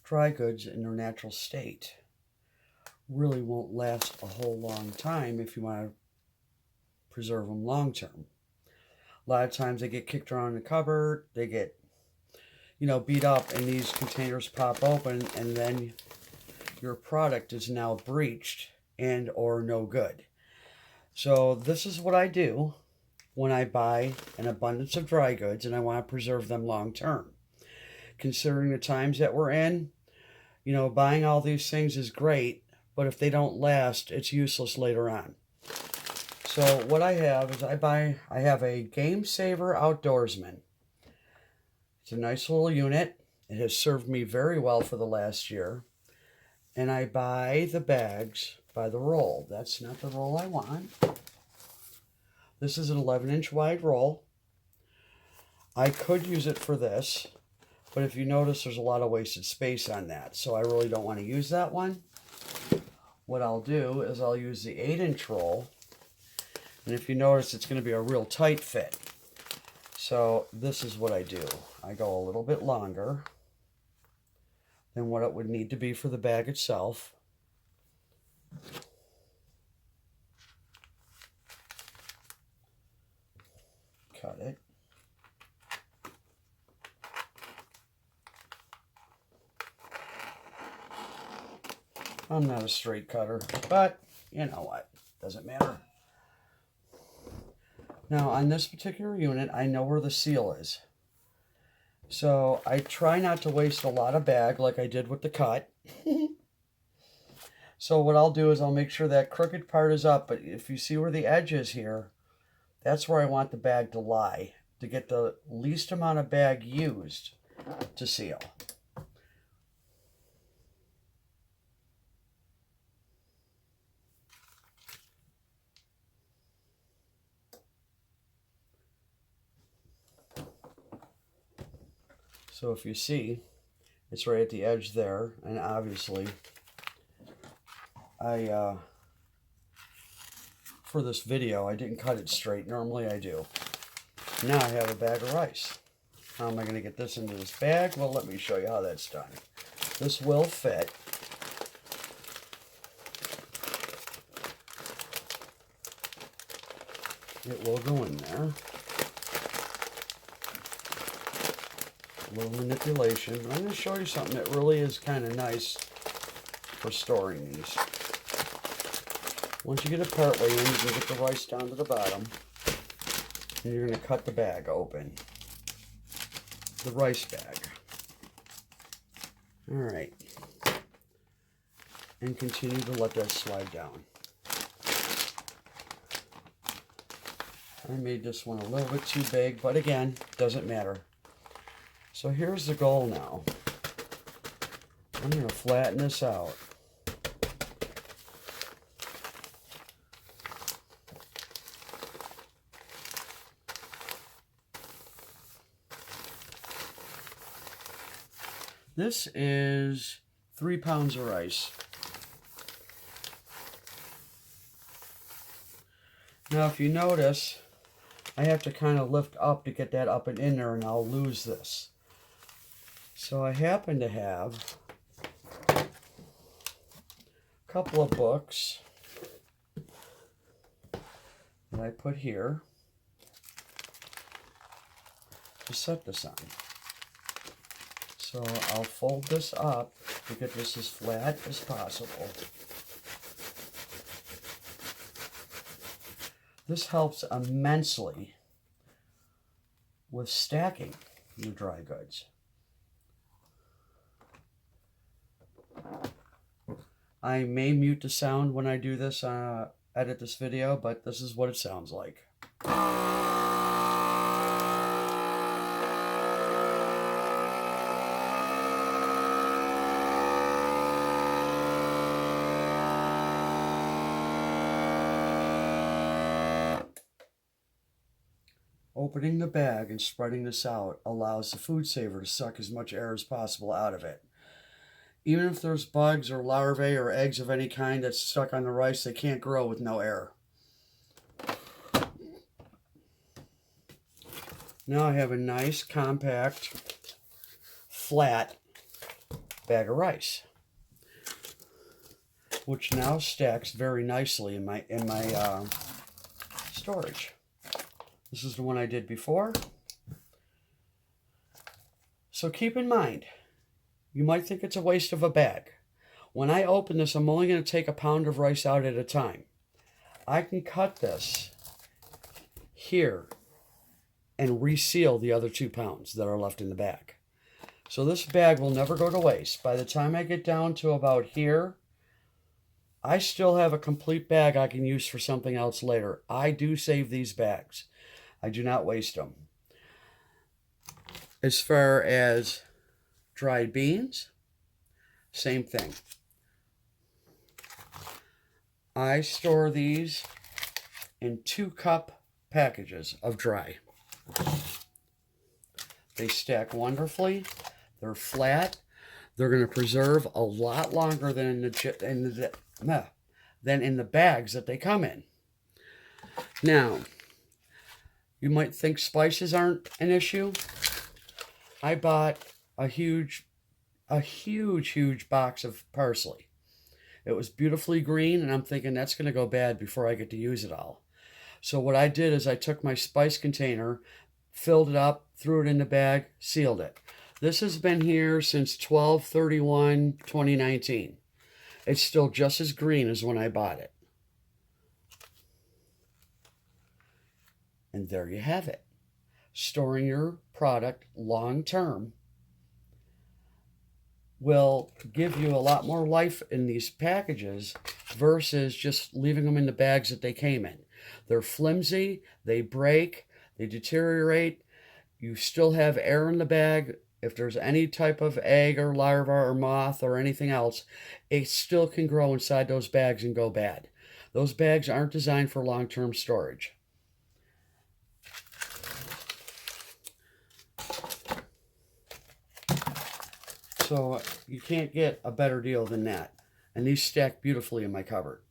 dry goods in their natural state really won't last a whole long time if you want to preserve them long term. A lot of times they get kicked around in the cupboard, they get, beat up, and these containers pop open, and then your product is now breached and or no good. So this is what I do when I buy an abundance of dry goods and I want to preserve them long term. Considering the times that we're in, buying all these things is great, but if they don't last, it's useless later on. So what I have is I have a Game Saver Outdoorsman. It's a nice little unit. It has served me very well for the last year. And I buy the bags by the roll. That's not the roll I want. This is an 11-inch wide roll. I could use it for this, but if you notice, there's a lot of wasted space on that, so I really don't want to use that one. What I'll do is I'll use the 8-inch roll, and if you notice, it's going to be a real tight fit. So this is what I do. I go a little bit longer than what it would need to be for the bag itself. Cut it. I'm not a straight cutter, but you know what? Doesn't matter. Now, on this particular unit, I know where the seal is. So I try not to waste a lot of bag like I did with the cut. So what I'll do is I'll make sure that crooked part is up, but if you see where the edge is here, that's where I want the bag to lie, to get the least amount of bag used to seal. So if you see, it's right at the edge there, and obviously for this video, I didn't cut it straight. Normally I do. Now I have a bag of rice. How am I going to get this into this bag? Well, let me show you how that's done. This will fit. It will go in there. A little manipulation. I'm going to show you something that really is kind of nice for storing these. Once you get it part way in, you can get the rice down to the bottom, and you're going to cut the bag open. The rice bag. Alright. And continue to let that slide down. I made this one a little bit too big, but again, doesn't matter. So here's the goal now. I'm going to flatten this out. This is 3 pounds of rice. Now if you notice, I have to kind of lift up to get that up and in there, and I'll lose this. So I happen to have a couple of books that I put here to set this on. So I'll fold this up to get this as flat as possible. This helps immensely with stacking your dry goods. I may mute the sound when I do this, edit this video, but this is what it sounds like. Opening the bag and spreading this out allows the food saver to suck as much air as possible out of it. Even if there's bugs or larvae or eggs of any kind that's stuck on the rice, they can't grow with no air. Now I have a nice, compact, flat bag of rice, which now stacks very nicely in my storage. This is the one I did before. So keep in mind, you might think it's a waste of a bag. When I open this, I'm only going to take a pound of rice out at a time. I can cut this here and reseal the other 2 pounds that are left in the bag. So this bag will never go to waste. By the time I get down to about here, I still have a complete bag I can use for something else later. I do save these bags. I do not waste them. As far as dried beans, same thing. I store these in 2-cup packages of dry. They stack wonderfully. They're flat. They're going to preserve a lot longer than in the bags that they come in. Now, you might think spices aren't an issue. I bought a huge box of parsley. It was beautifully green, and I'm thinking that's going to go bad before I get to use it all. So what I did is I took my spice container, filled it up, threw it in the bag, sealed it. This has been here since 12/31/2019. It's still just as green as when I bought it. And there you have it. Storing your product long term will give you a lot more life in these packages versus just leaving them in the bags that they came in. They're flimsy, they break, they deteriorate. You still have air in the bag. If there's any type of egg or larva or moth or anything else, it still can grow inside those bags and go bad. Those bags aren't designed for long-term storage. So you can't get a better deal than that. And these stack beautifully in my cupboard.